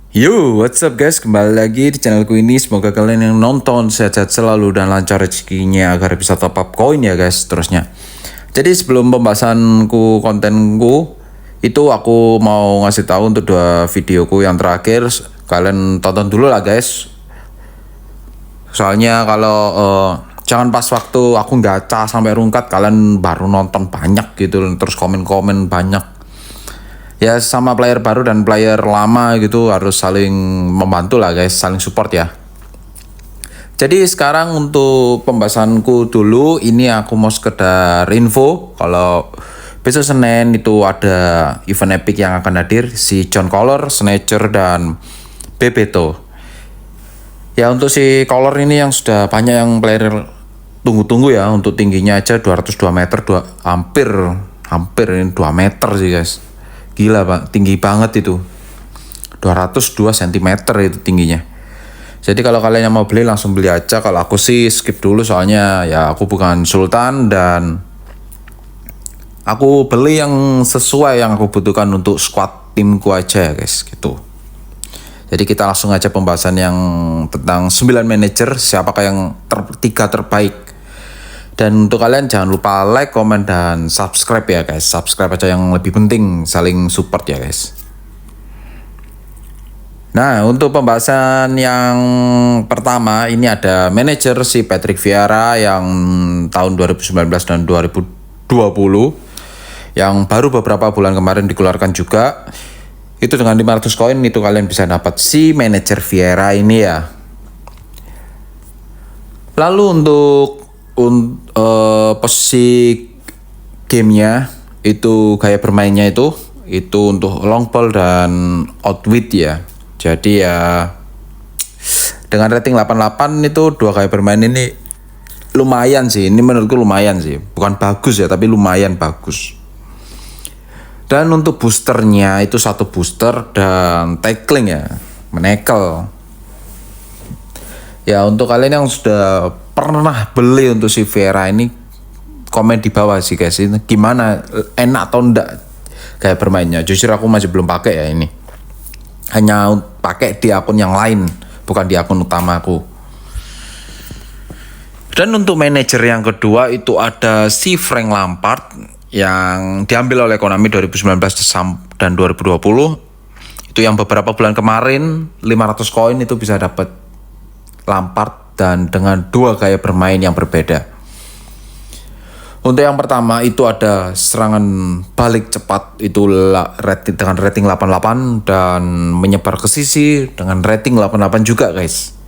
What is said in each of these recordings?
Yo, what's up guys? Kembali lagi di channelku ini. Semoga kalian yang nonton sehat-sehat selalu dan lancar rezekinya agar bisa top up koin ya guys terusnya. Jadi sebelum pembahasanku kontenku itu aku mau ngasih tahu untuk dua videoku yang terakhir. Kalian tonton dulu lah guys. Soalnya kalau jangan pas waktu aku gacha sampai rungkat kalian baru nonton banyak gitu terus komen-komen banyak. Ya sama player baru dan player lama gitu harus saling membantu lah guys, saling support ya. Jadi sekarang untuk pembahasanku dulu, ini aku mau sekedar info kalau besok Senin itu ada event epic yang akan hadir si John Collor, Snatcher dan Bebeto. Ya untuk si Collor ini yang sudah banyak yang player tunggu-tunggu ya, untuk tingginya aja 202 meter, hampir ini 2 meter sih guys. Gila pak, tinggi banget itu 202 cm itu tingginya. Jadi kalau kalian yang mau beli langsung beli aja. Kalau aku sih skip dulu soalnya ya aku bukan sultan dan aku beli yang sesuai yang aku butuhkan untuk squad timku aja ya guys gitu. Jadi kita langsung aja pembahasan yang tentang 9 manajer, siapakah yang tiga terbaik. Dan untuk kalian jangan lupa like, komen, dan subscribe ya guys. Subscribe aja yang lebih penting, saling support ya guys. Nah untuk pembahasan yang pertama ini ada manajer si Patrick Vieira yang tahun 2019 dan 2020 yang baru beberapa bulan kemarin dikeluarkan juga. Itu dengan 500 koin itu kalian bisa dapat si manajer Vieira ini ya. Lalu untuk posisi gamenya itu gaya bermainnya itu untuk long ball dan outwit ya. Jadi ya dengan rating 88 itu dua gaya bermain ini lumayan sih. Ini menurutku lumayan sih. Bukan bagus ya, tapi lumayan bagus. Dan untuk boosternya itu satu booster dan tackling ya, menekel. Ya untuk kalian yang sudah pernah beli untuk si Vieira ini komen di bawah sih guys, ini gimana, enak atau enggak kayak bermainnya. Jujur aku masih belum pakai ya ini, hanya pakai di akun yang lain bukan di akun utamaku. Dan untuk manajer yang kedua itu ada si Frank Lampard yang diambil oleh Konami 2019 dan 2020. Itu yang beberapa bulan kemarin 500 koin itu bisa dapat Lampard dan dengan dua gaya bermain yang berbeda. Untuk yang pertama itu ada serangan balik cepat itu dengan rating 88 dan menyebar ke sisi dengan rating 88 juga guys.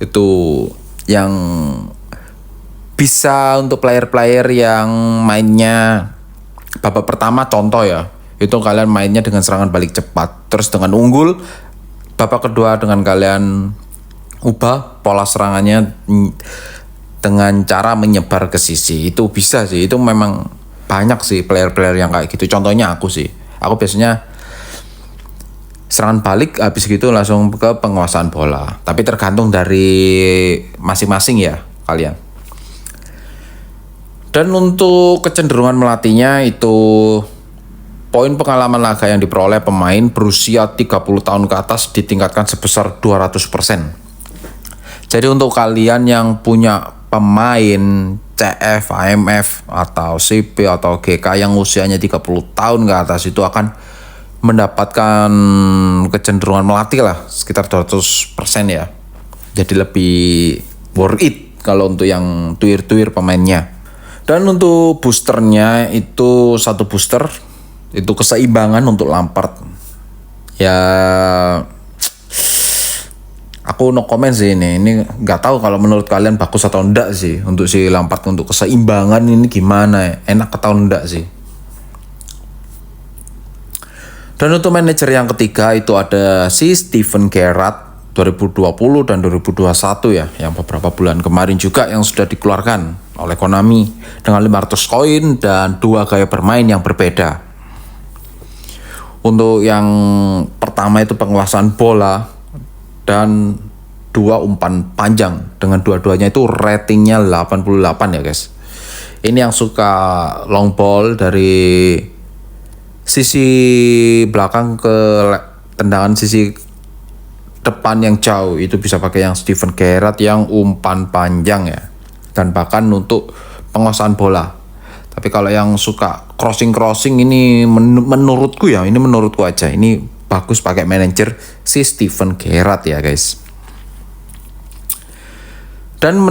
Itu yang bisa untuk player-player yang mainnya babak pertama contoh ya. Itu kalian mainnya dengan serangan balik cepat. Terus dengan unggul babak kedua dengan kalian ubah pola serangannya dengan cara menyebar ke sisi. Itu bisa sih, itu memang banyak sih player-player yang kayak gitu. Contohnya aku sih, aku biasanya serangan balik habis gitu langsung ke penguasaan bola. Tapi tergantung dari masing-masing ya kalian. Dan untuk kecenderungan melatihnya itu poin pengalaman laga yang diperoleh pemain berusia 30 tahun ke atas ditingkatkan sebesar 200%. Jadi untuk kalian yang punya pemain CF, AMF, atau CP, atau GK yang usianya 30 tahun ke atas itu akan mendapatkan kecenderungan melatih lah sekitar 200% ya. Jadi lebih worth it kalau untuk yang tuir-tuir pemainnya. Dan untuk boosternya itu satu booster itu keseimbangan untuk Lampard. Ya aku no comment sih ini nggak tahu kalau menurut kalian bagus atau enggak sih untuk si Lampard untuk keseimbangan ini gimana ya, enak atau enggak sih. Dan untuk manajer yang ketiga itu ada si Steven Gerrard 2020 dan 2021 ya, yang beberapa bulan kemarin juga yang sudah dikeluarkan oleh Konami dengan 500 koin dan dua gaya bermain yang berbeda. Untuk yang pertama itu penguasaan bola dan dua umpan panjang dengan dua-duanya itu ratingnya 88 ya guys. Ini yang suka long ball dari sisi belakang ke tendangan sisi depan yang jauh itu bisa pakai yang Steven Gerrard yang umpan panjang ya, dan bahkan untuk penguasaan bola. Tapi kalau yang suka crossing ini menurutku ya, ini menurutku aja, ini bagus pakai manajer si Steven Gerrard ya guys. Dan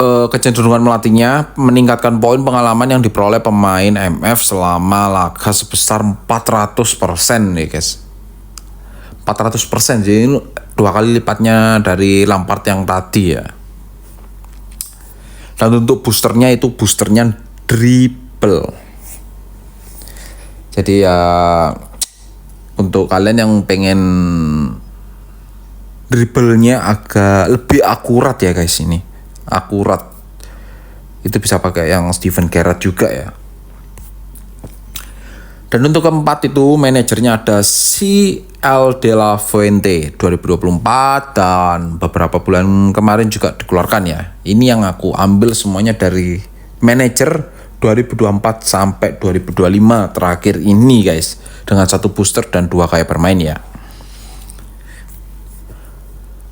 kecenderungan melatihnya meningkatkan poin pengalaman yang diperoleh pemain MF selama laga sebesar 400% nih guys. 400%, jadi ini 2 kali lipatnya dari Lampard yang tadi ya. Dan untuk boosternya itu dribble. Jadi ya untuk kalian yang pengen dribblenya agak lebih akurat ya guys, ini akurat, itu bisa pakai yang Steven Gerrard juga ya. Dan untuk keempat itu manajernya ada si El De La Fuente 2024, dan beberapa bulan kemarin juga dikeluarkan ya. Ini yang aku ambil semuanya dari manajer 2024 sampai 2025 terakhir ini guys, dengan 1 booster dan 2 gaya bermain ya.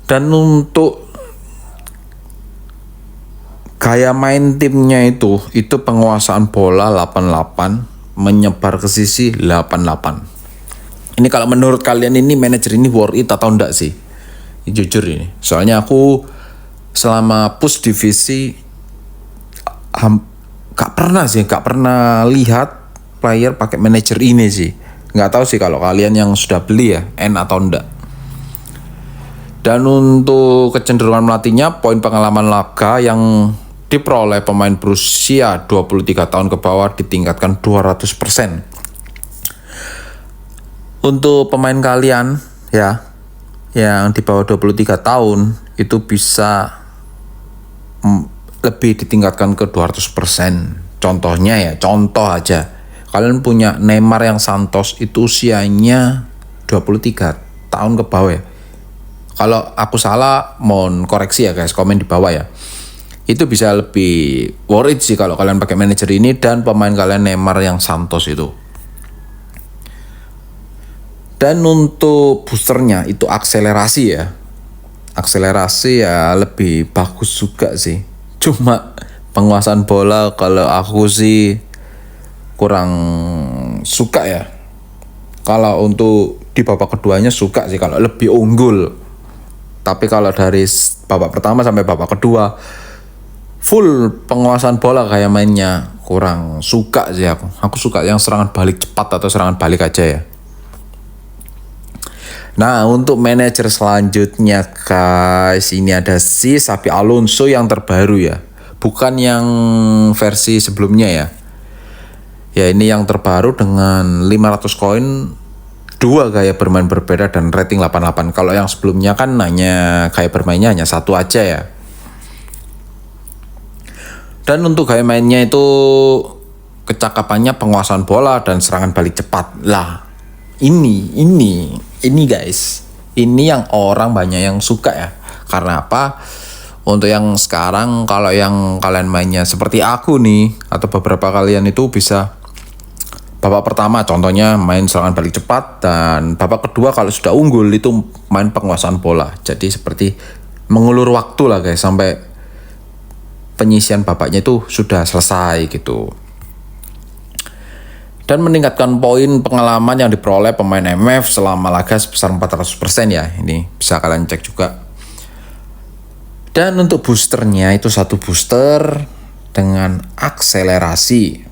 Dan untuk gaya main timnya itu penguasaan bola 88, menyebar ke sisi 88. Ini kalau menurut kalian ini manajer ini worth it atau enggak sih? Jujur ini. Soalnya aku selama push divisi gak pernah lihat player pakai manajer ini sih. Nggak tahu sih kalau kalian yang sudah beli ya, atau enggak. Dan untuk kecenderungan melatihnya, poin pengalaman laga yang diperoleh pemain berusia 23 tahun ke bawah ditingkatkan 200%. Untuk pemain kalian ya yang di bawah 23 tahun itu bisa lebih ditingkatkan ke 200%. Contohnya ya, contoh aja. Kalian punya Neymar yang Santos itu usianya 23 tahun ke bawah ya. Kalau aku salah mohon koreksi ya guys, komen di bawah ya. Itu bisa lebih worth it sih kalau kalian pakai manajer ini dan pemain kalian Neymar yang Santos itu. Dan untuk boosternya itu akselerasi ya. Akselerasi ya lebih bagus juga sih. Cuma penguasaan bola kalau aku sih kurang suka ya. Kalau untuk di babak keduanya suka sih kalau lebih unggul. Tapi kalau dari babak pertama sampai babak kedua full penguasaan bola kayak mainnya kurang suka sih aku. Aku suka yang serangan balik cepat atau serangan balik aja ya. Nah untuk manajer selanjutnya guys, ini ada si Xabi Alonso yang terbaru ya. Bukan yang versi sebelumnya ya. Ya ini yang terbaru dengan 500 koin, 2 gaya bermain berbeda dan rating 88. Kalau yang sebelumnya kan hanya gaya bermainnya hanya 1 aja ya. Dan untuk gaya mainnya itu kecakapannya penguasaan bola dan serangan balik cepat. Lah, ini guys. Ini yang orang banyak yang suka ya. Karena apa? Untuk yang sekarang kalau yang kalian mainnya seperti aku nih atau beberapa kalian itu bisa babak pertama contohnya main serangan balik cepat, dan babak kedua kalau sudah unggul itu main penguasaan bola. Jadi seperti mengulur waktu lah guys sampai penyisian babaknya itu sudah selesai gitu. Dan meningkatkan poin pengalaman yang diperoleh pemain MF selama laga sebesar 400% ya. Ini bisa kalian cek juga. Dan untuk boosternya itu 1 booster dengan akselerasi.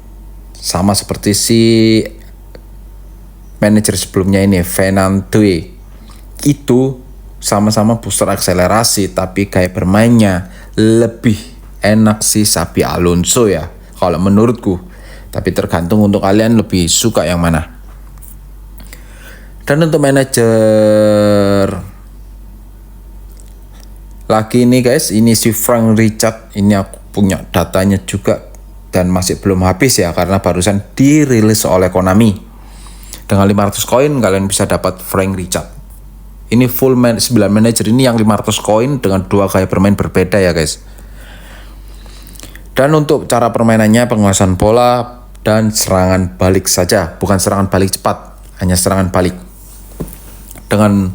Sama seperti si manajer sebelumnya ini, Fernandes. Itu sama-sama booster akselerasi, tapi kayak bermainnya lebih enak sih Xabi Alonso ya kalau menurutku, tapi tergantung untuk kalian lebih suka yang mana. Dan untuk manajer lagi ini guys, ini si Frank Rijkaard, ini aku punya datanya juga dan masih belum habis ya karena barusan dirilis oleh Konami. Dengan 500 koin kalian bisa dapat Frank Rijkaard. Ini full 9 manajer ini yang 500 koin dengan 2 gaya bermain berbeda ya guys. Dan untuk cara permainannya penguasaan bola dan serangan balik saja, bukan serangan balik cepat, hanya serangan balik. Dengan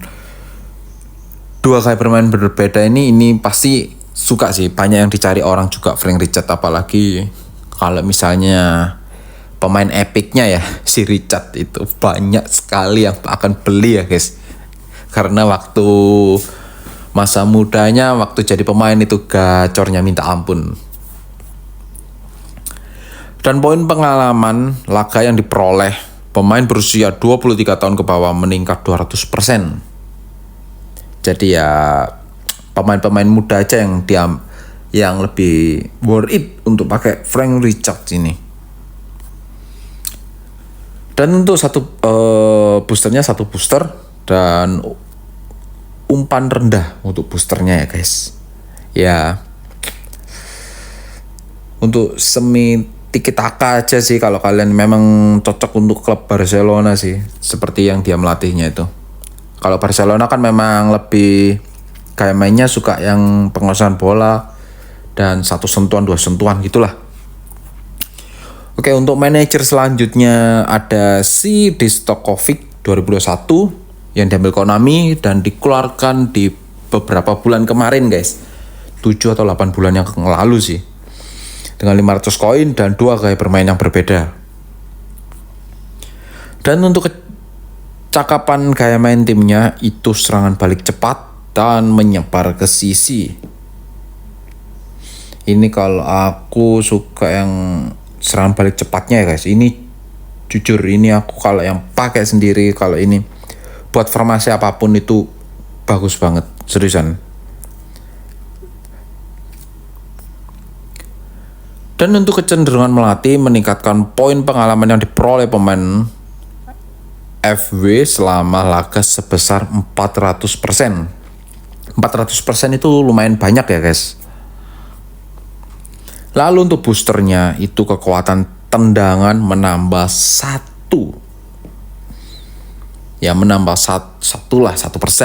dua gaya bermain berbeda ini pasti suka sih, banyak yang dicari orang juga Frank Richard, apalagi kalau misalnya pemain epicnya ya si Richard itu banyak sekali yang akan beli ya guys, karena waktu masa mudanya waktu jadi pemain itu gacornya minta ampun. Dan poin pengalaman laga yang diperoleh pemain berusia 23 tahun ke bawah meningkat 200%. Jadi ya pemain-pemain muda aja yang lebih worth it untuk pakai Frank Richard ini. Dan untuk boosternya satu booster dan umpan rendah untuk boosternya ya guys. Ya untuk semi tiki taka aja sih kalau kalian memang cocok untuk klub Barcelona sih, seperti yang dia melatihnya itu. Kalau Barcelona kan memang lebih kayak mainnya suka yang penguasaan bola dan satu sentuhan dua sentuhan gitulah. Oke, untuk manajer selanjutnya ada si Distokovic 2021 yang diambil Konami dan dikeluarkan di beberapa bulan kemarin guys, 7 atau 8 bulan yang lalu sih, dengan 500 koin dan 2 gaya bermain yang berbeda. Dan untuk cakapan gaya main timnya itu serangan balik cepat dan menyebar ke sisi. Ini kalau aku suka yang serangan balik cepatnya ya guys. Ini jujur ini aku kalau yang pakai sendiri, kalau ini buat formasi apapun itu bagus banget, seriusan. Dan untuk kecenderungan melatih meningkatkan poin pengalaman yang diperoleh pemain FW selama laga sebesar 400%. 400% itu lumayan banyak ya guys. Lalu untuk boosternya itu kekuatan tendangan menambah 1. Ya menambah 1%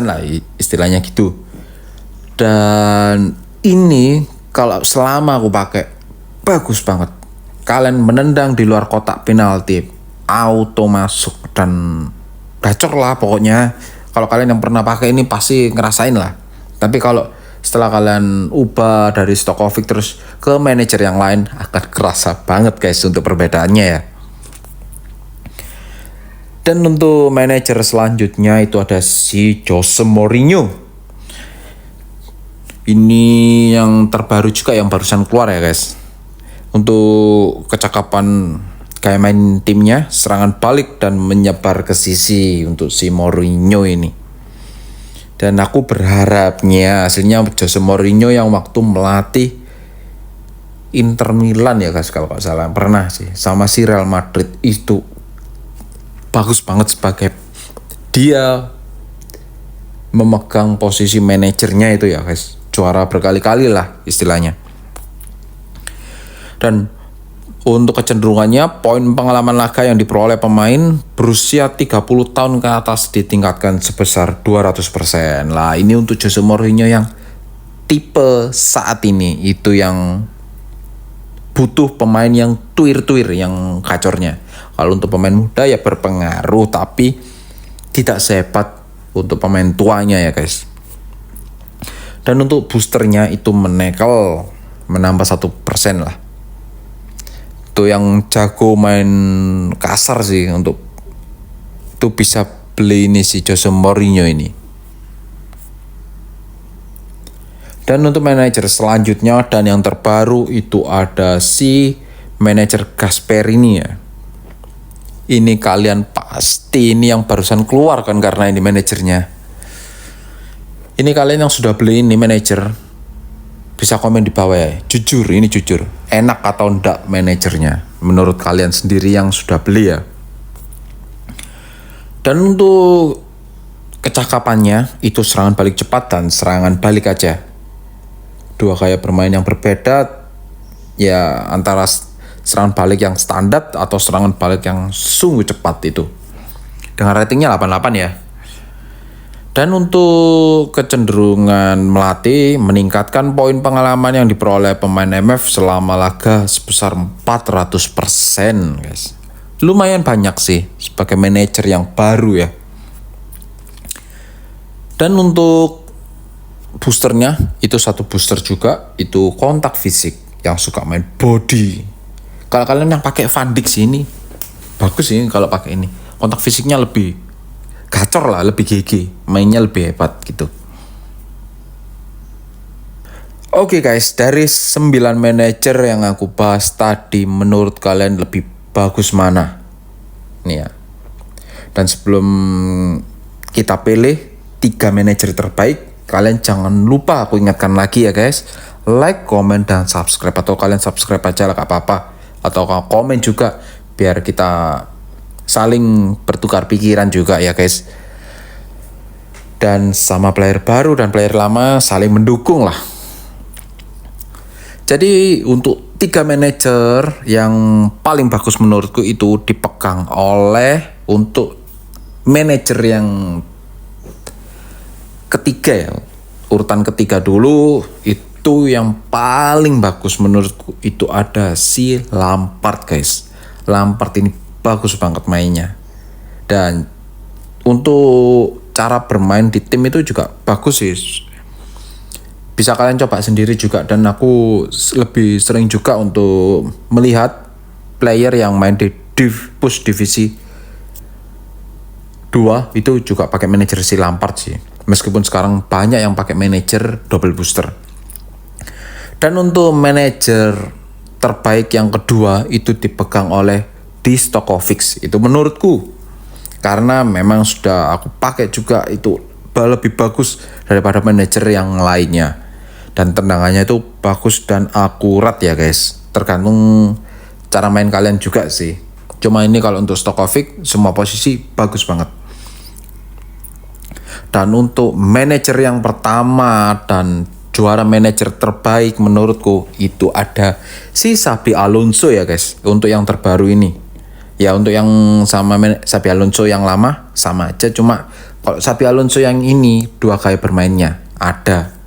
lah istilahnya gitu. Dan ini kalau selama aku pakai bagus banget. Kalian menendang di luar kotak penalti auto masuk dan gacor lah pokoknya. Kalau kalian yang pernah pakai ini pasti ngerasain lah. Tapi kalau setelah kalian ubah dari Stokovic terus ke manajer yang lain akan kerasa banget guys untuk perbedaannya ya. Dan untuk manajer selanjutnya itu ada si Jose Mourinho. Ini yang terbaru juga yang barusan keluar ya guys. Untuk kecakapan kayak main timnya, serangan balik dan menyebar ke sisi untuk si Mourinho ini. Dan aku berharapnya hasilnya Jose Mourinho yang waktu melatih Inter Milan ya guys kalau gak salah, pernah sih, sama si Real Madrid itu bagus banget sebagai dia memegang posisi manajernya itu ya guys, juara berkali-kali lah istilahnya. Dan untuk kecenderungannya, poin pengalaman laga yang diperoleh pemain berusia 30 tahun ke atas ditingkatkan sebesar 200%. Lah ini untuk Jose Mourinho yang tipe saat ini itu yang butuh pemain yang tuir-tuir, yang gacornya. Kalau untuk pemain muda ya berpengaruh, tapi tidak sehebat untuk pemain tuanya ya guys. Dan untuk boosternya itu menekel menambah 1% lah. Itu yang jago main kasar sih untuk itu bisa beli ini si Jose Mourinho ini. Dan untuk manajer selanjutnya dan yang terbaru itu ada si manajer Gasperini ya. Ini kalian pasti ini yang barusan keluar kan karena ini manajernya. Ini kalian yang sudah beli ini manajer bisa komen di bawah ya. Jujur, ini jujur. Enak atau enggak manajernya? Menurut kalian sendiri yang sudah beli ya. Dan untuk kecakapannya itu serangan balik cepat dan serangan balik aja. Dua gaya bermain yang berbeda ya, antara serangan balik yang standar atau serangan balik yang sungguh cepat itu. Dengan ratingnya 88 ya. Dan untuk kecenderungan melatih meningkatkan poin pengalaman yang diperoleh pemain MF selama laga sebesar 400% guys. Lumayan banyak sih sebagai manajer yang baru ya. Dan untuk boosternya itu satu booster juga, itu kontak fisik yang suka main body. Kalau kalian yang pakai Van Dijk sih ini bagus sih, kalau pakai ini kontak fisiknya lebih gacor lah, lebih GG, mainnya lebih hebat gitu. Oke guys, dari 9 manajer yang aku bahas tadi, menurut kalian lebih bagus mana? Nih ya. Dan sebelum kita pilih 3 manajer terbaik, kalian jangan lupa, aku ingatkan lagi ya guys, like, komen, dan subscribe. Atau kalian subscribe aja lah, gak apa-apa. Atau komen juga, biar kita saling bertukar pikiran juga ya guys. Dan sama player baru dan player lama saling mendukung lah. Jadi untuk 3 manajer yang paling bagus menurutku itu dipegang oleh, untuk manajer yang ketiga ya, urutan ketiga dulu, itu yang paling bagus menurutku itu ada si Lampard guys. Lampard ini bagus banget mainnya, dan untuk cara bermain di tim itu juga bagus sih. Bisa kalian coba sendiri juga, dan aku lebih sering juga untuk melihat player yang main di push divisi 2 itu juga pakai manajer si Lampard sih. Meskipun sekarang banyak yang pakai manajer double booster. Dan untuk manajer terbaik yang kedua itu dipegang oleh Di Stokovic. Itu menurutku, karena memang sudah aku pakai juga, itu lebih bagus daripada manajer yang lainnya. Dan tendangannya itu bagus dan akurat ya guys. Tergantung cara main kalian juga sih. Cuma ini kalau untuk Stokovic semua posisi bagus banget. Dan untuk manajer yang pertama dan juara manajer terbaik menurutku itu ada si Xabi Alonso ya guys. Untuk yang terbaru ini. Ya untuk yang sama Xabi Alonso yang lama sama aja, cuma kalau Xabi Alonso yang ini 2 gaya bermainnya ada.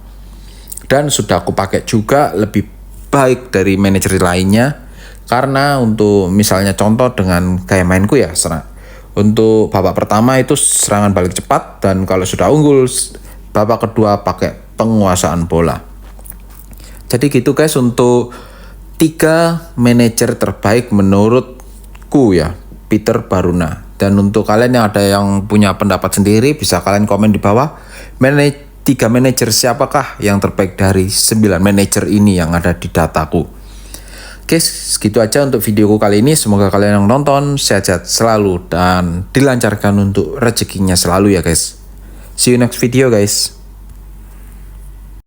Dan sudah aku pakai juga lebih baik dari manajer lainnya. Karena untuk misalnya contoh dengan gaya mainku ya, untuk babak pertama itu serangan balik cepat, dan kalau sudah unggul babak kedua pakai penguasaan bola. Jadi gitu guys untuk 3 manajer terbaik menurutku ya, Peter Baruna. Dan untuk kalian yang ada yang punya pendapat sendiri, bisa kalian komen di bawah. 3 manajer siapakah yang terbaik dari 9 manajer ini yang ada di dataku. Oke, segitu aja untuk videoku kali ini. Semoga kalian yang nonton sehat-sehat selalu dan dilancarkan untuk rezekinya selalu ya guys. See you next video guys.